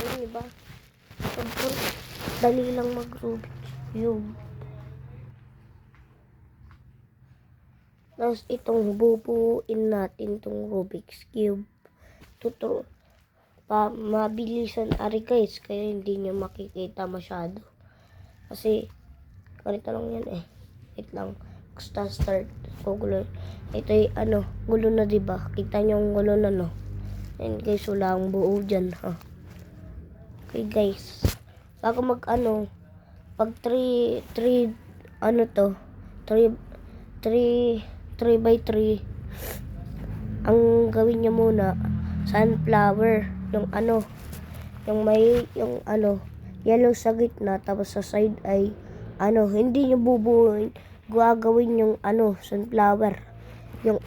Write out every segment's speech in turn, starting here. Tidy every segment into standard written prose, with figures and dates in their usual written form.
Alam niyo ba? Sobrang dali lang mag-Rubik's Cube. Tapos itong bubuuin natin itong Rubik's Cube. Mabilisan ari guys, kaya hindi nyo makikita masyado. Kasi ganito lang yan eh. Wait lang. Start. Gulo. Ito ay gulo na, diba? Kita nyo ang gulo na, no? And guys, wala ang buo dyan, ha? Okay guys, bago pag 3 by 3, ang gawin nyo muna, sunflower, yung may, yellow sa gitna, tapos sa side ay, hindi nyo bubuin, gagawin yung, sunflower, yung,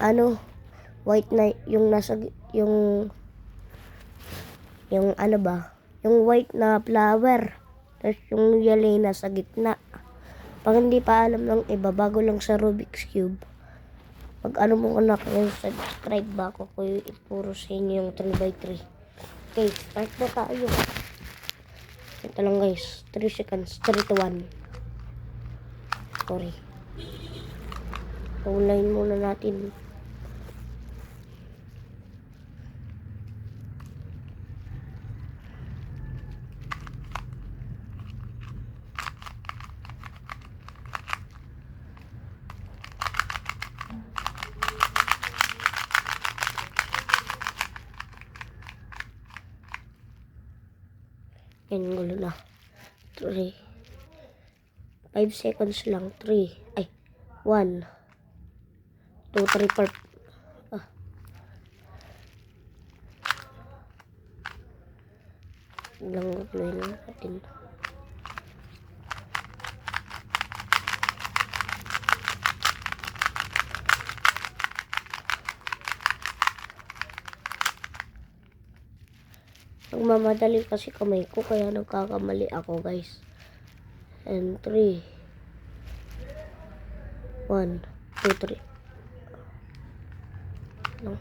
white na, yung nasa, yung white na flower, tapos yung yellow na sa gitna. Pag hindi pa alam ng iba, bago lang sa Rubik's Cube, pag mo ko na kayo, subscribe ba ako ko ituro sa inyo yung 3x3. Okay, start na tayo. Ito lang guys, 3 seconds, 3 to 1. Sorry. Unahin muna natin. Yan, gulo na. 3. 5 seconds lang. 3. 1. 2, 3, 4. Lang gagawin natin. Nagmamadali kasi kamay ko, kaya nagkakamali ako guys. And 3. 1, 2, 3. No.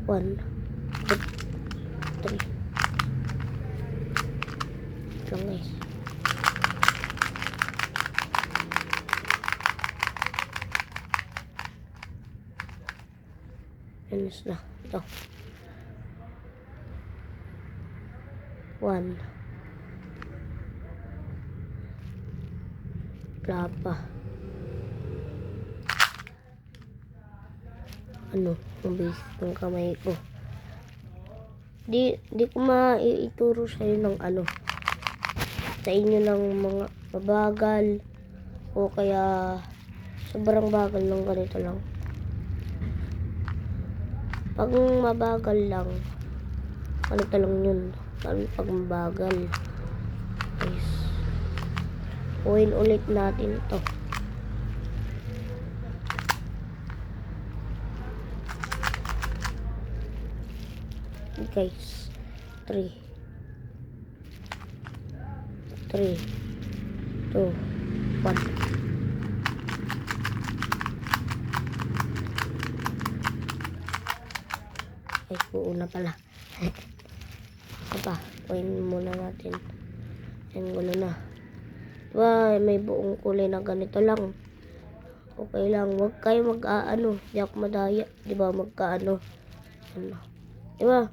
1, 2, 3. Lang guys. Finish na. Ito. 1. Wala pa. Mabilis ng kamay ko. Di ko maituro sa inyo ng sa inyo ng mga mabagal o kaya sobrang bagal ng ganito lang. Pag mabagal lang, ganito lang yun. Pag mabagal, guys, ulit natin ito. Guys, 3, 2, 1. Ay, buo na pala. Kunin muna natin. Yan, gulo na. Diba, may buong kulay na ganito lang. Okay lang. Huwag kayo di ako madaya. Diba, Diba,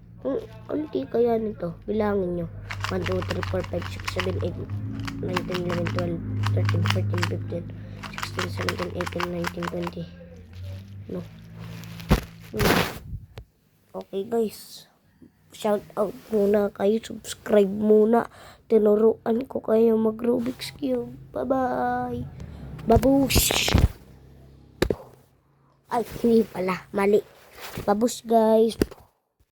unti kaya nito. Bilangin nyo. 1, 2, 3, 4, 5, 6, 7, 8, 9, 10, 11, 12, 13, 14, 15, 16, 17, 18, 19, 20. No. Okay guys. Shout out muna kayo. Subscribe muna. Tinuruan ko kayo mag Rubik's Cube. Bye-bye. Babush. Ay, hindi pala. Mali. Babush guys.